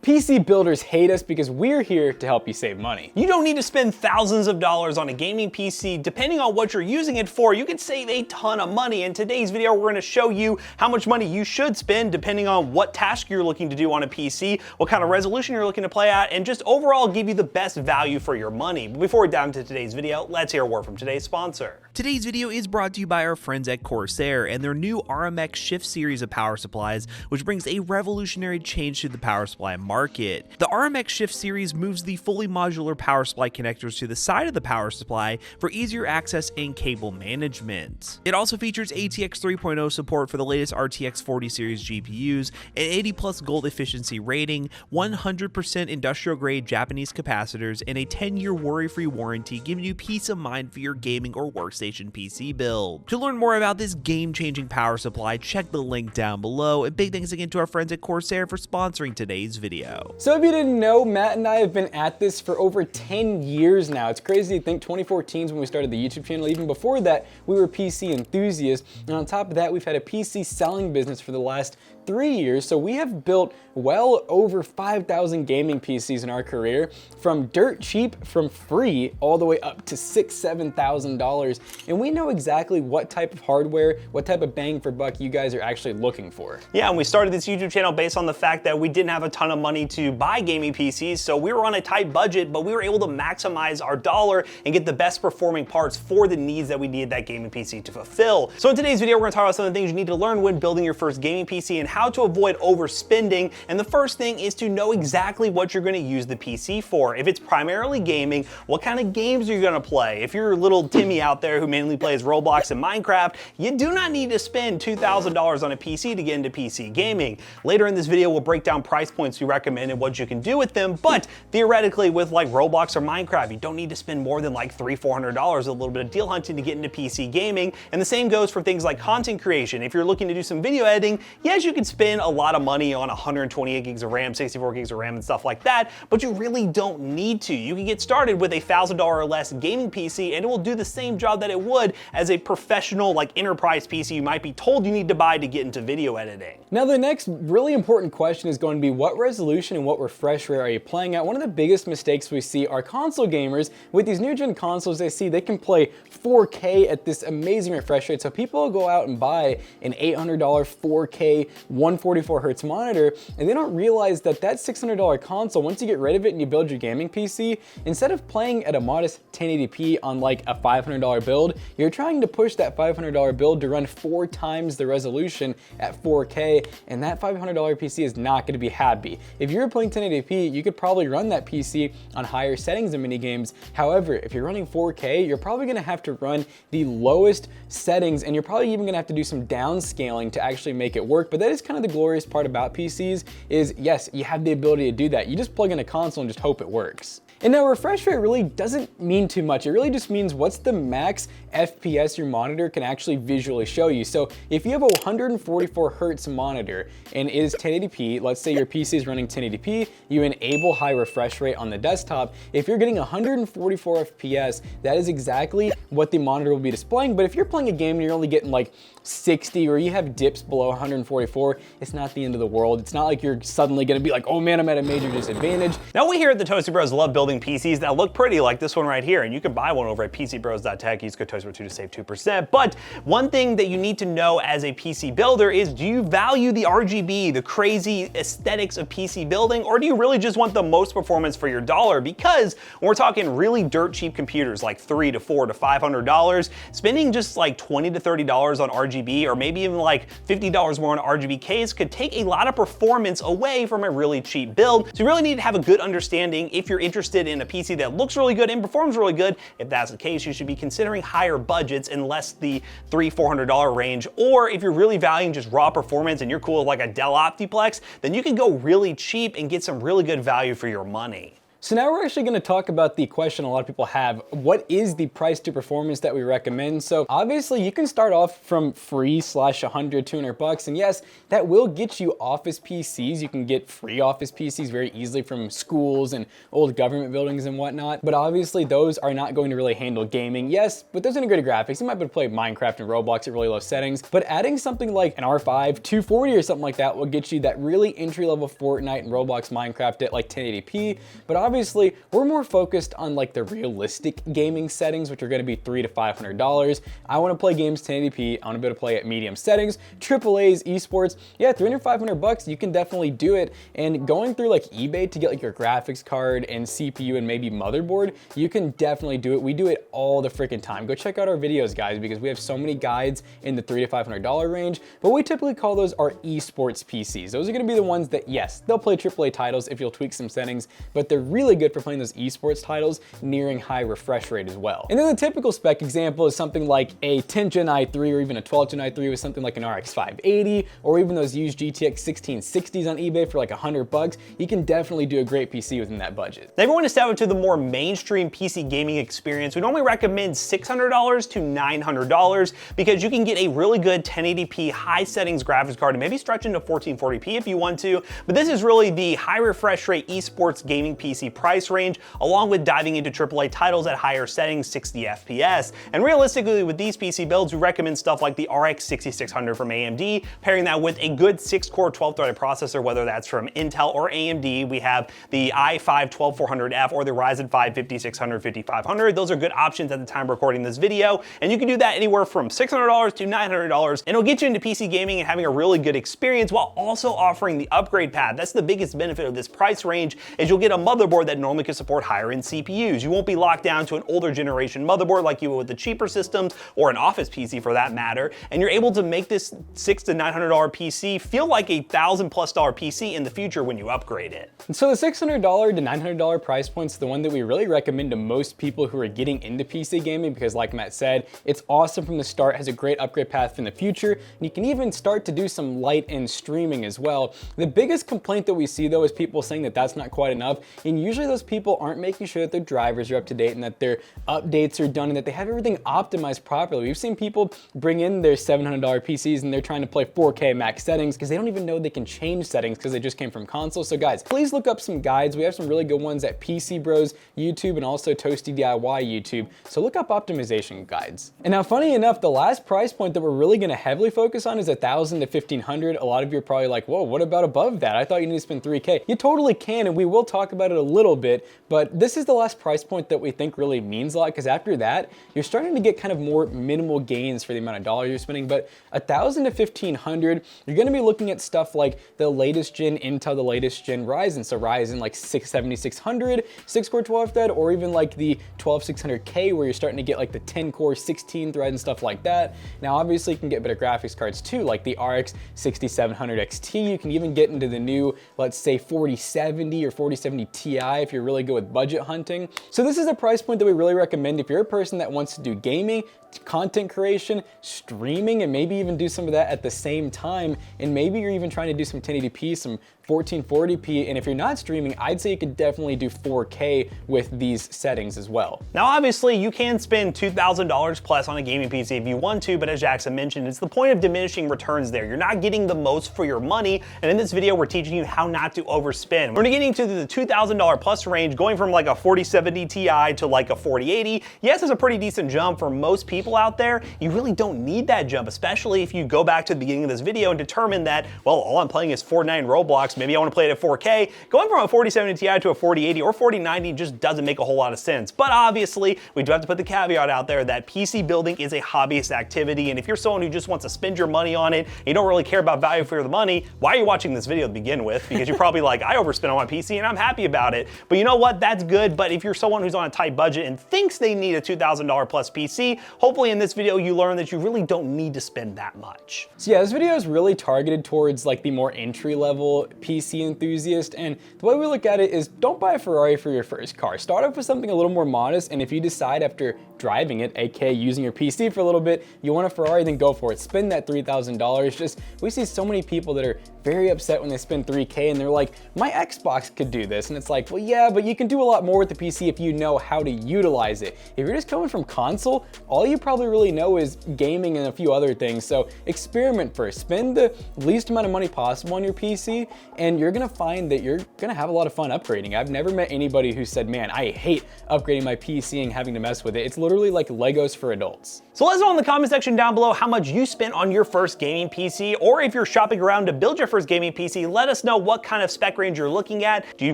PC builders hate us because we're here to help you save money. You don't need to spend thousands of dollars on a gaming PC. Depending on what you're using it for, you can save a ton of money. In today's video, we're gonna show you how much money you should spend depending on what task you're looking to do on a PC, what kind of resolution you're looking to play at, and just overall give you the best value for your money. But before we dive into today's video, let's hear a word from today's sponsor. Today's video is brought to you by our friends at Corsair and their new RMX Shift series of power supplies, which brings a revolutionary change to the power supply market. The RMX Shift series moves the fully modular power supply connectors to the side of the power supply for easier access and cable management. It also features ATX 3.0 support for the latest RTX 40 series GPUs, an 80+ gold efficiency rating, 100% industrial grade Japanese capacitors, and a 10-year worry-free warranty, giving you peace of mind for your gaming or workstation PC build. To learn more about this game-changing power supply, check the link down below, and big thanks again to our friends at Corsair for sponsoring today's video. So if you didn't know, Matt and I have been at this for over 10 years now. It's crazy to think 2014 is when we started the YouTube channel. Even before that, we were PC enthusiasts. And on top of that, we've had a PC selling business for the last 3 years. So we have built well over 5,000 gaming PCs in our career, from dirt cheap, from free, all the way up to $6,000, $7,000. And we know exactly what type of hardware, what type of bang for buck you guys are actually looking for. Yeah, and we started this YouTube channel based on the fact that we didn't have a ton of money to buy gaming PCs, so we were on a tight budget, but we were able to maximize our dollar and get the best performing parts for the needs that we needed that gaming PC to fulfill. So in today's video, we're gonna talk about some of the things you need to learn when building your first gaming PC and how to avoid overspending. And the first thing is to know exactly what you're gonna use the PC for. If it's primarily gaming, what kind of games are you gonna play? If you're little Timmy out there who mainly plays Roblox and Minecraft, you do not need to spend $2,000 on a PC to get into PC gaming. Later in this video, we'll break down price points we recommend and what you can do with them, but theoretically with like Roblox or Minecraft, you don't need to spend more than like $300, $400, a little bit of deal hunting to get into PC gaming. And the same goes for things like content creation. If you're looking to do some video editing, yes, you can spend a lot of money on 128 gigs of RAM, 64 gigs of RAM and stuff like that, but you really don't need to. You can get started with a $1,000 or less gaming PC and it will do the same job that it would as a professional like enterprise PC you might be told you need to buy to get into video editing. Now the next really important question is going to be, what resolution and what refresh rate are you playing at? One of the biggest mistakes we see are console gamers. With these new gen consoles, they can play 4K at this amazing refresh rate. So people will go out and buy an $800 4K 144 hertz monitor, and they don't realize that that $600 console, once you get rid of it and you build your gaming PC, instead of playing at a modest 1080p on like a $500 build, you're trying to push that $500 build to run 4 times the resolution at 4K, and that $500 PC is not going to be happy. If you're playing 1080p, you could probably run that PC on higher settings in mini games. However, if you're running 4K, you're probably going to have to run the lowest settings, and you're probably even going to have to do some downscaling to actually make it work. But that is kind of the glorious part about PCs is, yes, you have the ability to do that. You just plug in a console and just hope it works. And now refresh rate really doesn't mean too much. It really just means what's the max FPS your monitor can actually visually show you. So if you have a 144 hertz monitor and it is 1080p, let's say your PC is running 1080p, you enable high refresh rate on the desktop. If you're getting 144 FPS, that is exactly what the monitor will be displaying. But if you're playing a game and you're only getting like 60 or you have dips below 144, it's not the end of the world. It's not like you're suddenly gonna be like, oh man, I'm at a major disadvantage. Now we here at the Toasty Bros love building PCs that look pretty like this one right here, and you can buy one over at pcbros.tech. Use code ToastyBros2 to save 2%. But one thing that you need to know as a PC builder is, do you value the RGB, the crazy aesthetics of PC building, or do you really just want the most performance for your dollar? Because when we're talking really dirt cheap computers like $300 to $400 to $500, spending just like $20 to $30 on RGB, or maybe even like $50 more on RGB case, could take a lot of performance away from a really cheap build. So you really need to have a good understanding if you're interested in a PC that looks really good and performs really good. If that's the case, you should be considering higher budgets and less the $300, $400 range. Or if you're really valuing just raw performance and you're cool with like a Dell Optiplex, then you can go really cheap and get some really good value for your money. So now we're actually going to talk about the question a lot of people have. What is the price to performance that we recommend? So obviously you can start off from free slash 100, 200 bucks. And yes, that will get you office PCs. You can get free office PCs very easily from schools and old government buildings and whatnot. But obviously those are not going to really handle gaming. Yes, with those integrated graphics, you might be able to play Minecraft and Roblox at really low settings. But adding something like an R5 240 or something like that will get you that really entry-level Fortnite and Roblox Minecraft at like 1080p. But obviously, we're more focused on like the realistic gaming settings, which are going to be $300 to $500. I want to play games 1080p. I want to be able to play at medium settings, AAA's, esports. Yeah, 300, 500 bucks, you can definitely do it. And going through like eBay to get like your graphics card and CPU and maybe motherboard, you can definitely do it. We do it all the freaking time. Go check out our videos, guys, because we have so many guides in the $300 to $500 range. But we typically call those our esports PCs. Those are going to be the ones that, yes, they'll play AAA titles if you'll tweak some settings, but they're really good for playing those esports titles nearing high refresh rate as well. And then the typical spec example is something like a 10th Gen i3 or even a 12th Gen i3 with something like an RX 580 or even those used GTX 1660s on eBay for like 100 bucks. You can definitely do a great PC within that budget. Now, if you want to step into the more mainstream PC gaming experience, we normally recommend $600 to $900 because you can get a really good 1080p high settings graphics card and maybe stretch into 1440p if you want to. But this is really the high refresh rate esports gaming PC price range, along with diving into AAA titles at higher settings, 60 FPS. And realistically, with these PC builds, we recommend stuff like the RX 6600 from AMD, pairing that with a good 6-core 12-threaded processor, whether that's from Intel or AMD. We have the i5 12400F or the Ryzen 5 5600, 5500. Those are good options at the time of recording this video, and you can do that anywhere from $600 to $900, and it'll get you into PC gaming and having a really good experience while also offering the upgrade path. That's the biggest benefit of this price range, is you'll get a motherboard that normally can support higher end CPUs. You won't be locked down to an older generation motherboard like you would with the cheaper systems or an office PC for that matter, and you're able to make this $600 to $900 PC feel like a $1,000+ PC in the future when you upgrade it. And so the $600 to $900 price point is the one that we really recommend to most people who are getting into PC gaming because, like Matt said, it's awesome from the start, has a great upgrade path in the future, and you can even start to do some light end streaming as well. The biggest complaint that we see though is people saying that that's not quite enough, and usually those people aren't making sure that their drivers are up to date and that their updates are done and that they have everything optimized properly. We've seen people bring in their $700 PCs and they're trying to play 4K max settings because they don't even know they can change settings because they just came from console. So guys, please look up some guides. We have some really good ones at PC Bros YouTube and also Toasty DIY YouTube. So look up optimization guides. And now, funny enough, the last price point that we're really going to heavily focus on is $1,000 to $1,500. A lot of you are probably like, whoa, what about above that? I thought you need to spend $3K. You totally can, and we will talk about it a little bit, but this is the last price point that we think really means a lot, because after that, you're starting to get kind of more minimal gains for the amount of dollars you're spending. But $1,000 to $1,500, you're going to be looking at stuff like the latest gen Intel, the latest gen Ryzen. So Ryzen like 7600, 6-core 12-thread, or even like the 12600K where you're starting to get like the 10-core 16-thread and stuff like that. Now, obviously, you can get better graphics cards too, like the RX 6700 XT. You can even get into the new, let's say, 4070 or 4070 Ti if you're really good with budget hunting. So this is a price point that we really recommend if you're a person that wants to do gaming, content creation, streaming, and maybe even do some of that at the same time. And maybe you're even trying to do some 1080p, some 1440p, and if you're not streaming, I'd say you could definitely do 4K with these settings as well. Now, obviously, you can spend $2,000 plus on a gaming PC if you want to, but as Jackson mentioned, it's the point of diminishing returns there. You're not getting the most for your money, and in this video, we're teaching you how not to overspend. We're getting to the $2,000 plus range, going from like a 4070 Ti to like a 4080. Yes, it's a pretty decent jump for most people out there. You really don't need that jump, especially if you go back to the beginning of this video and determine that, well, all I'm playing is Fortnite and Roblox. Maybe I want to play it at 4K. Going from a 4070 Ti to a 4080 or 4090 just doesn't make a whole lot of sense. But obviously, we do have to put the caveat out there that PC building is a hobbyist activity, and if you're someone who just wants to spend your money on it, and you don't really care about value for the money, why are you watching this video to begin with? Because you're probably like, I overspent on my PC and I'm happy about it. But you know what? That's good. But if you're someone who's on a tight budget and thinks they need a $2,000 plus PC, hopefully in this video you learn that you really don't need to spend that much. So yeah, this video is really targeted towards like the more entry level PC enthusiast, and the way we look at it is don't buy a Ferrari for your first car. Start off with something a little more modest, and if you decide after driving it, aka using your PC for a little bit, you want a Ferrari, then go for it. Spend that $3,000. Just, we see so many people that are very upset when they spend $3K and they're like, my Xbox could do this. And it's like, well, yeah, but you can do a lot more with the PC if you know how to utilize it. If you're just coming from console, all you probably really know is gaming and a few other things. So experiment first. Spend the least amount of money possible on your PC, and you're gonna find that you're gonna have a lot of fun upgrading. I've never met anybody who said, man, I hate upgrading my PC and having to mess with it. It's literally like Legos for adults. So let us know in the comment section down below how much you spent on your first gaming PC, or if you're shopping around to build your first gaming PC, let us know what kind of spec range you're looking at. Do you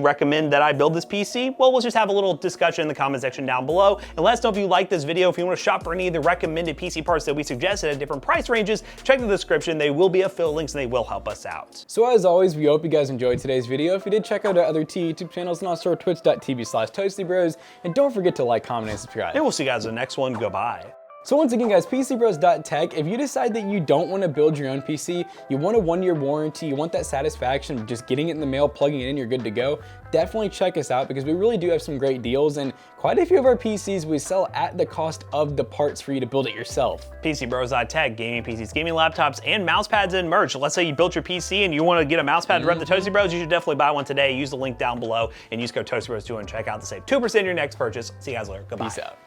recommend that I build this PC? Well, we'll just have a little discussion in the comment section down below, and let us know if you like this video. If you want to shop for any of the recommended PC parts that we suggested at different price ranges, check the description. They will be affiliate links and they will help us out. So as always, we hope you guys enjoyed today's video. If you did, check out our other YouTube channels and also our twitch.tv/toastybros, and don't forget to like, comment, and subscribe. And we'll see you guys in the next one. Goodbye. So once again, guys, PCBros.tech, if you decide that you don't want to build your own PC, you want a 1-year warranty, you want that satisfaction of just getting it in the mail, plugging it in, you're good to go, definitely check us out because we really do have some great deals, and quite a few of our PCs we sell at the cost of the parts for you to build it yourself. PCBros.tech, gaming PCs, gaming laptops, and mouse pads and merch. Let's say you built your PC and you want to get a mouse pad to rep the Toasty Bros, you should definitely buy one today. Use the link down below and use code ToastyBros2 and check out to save 2% of your next purchase. See you guys later. Goodbye. Peace out.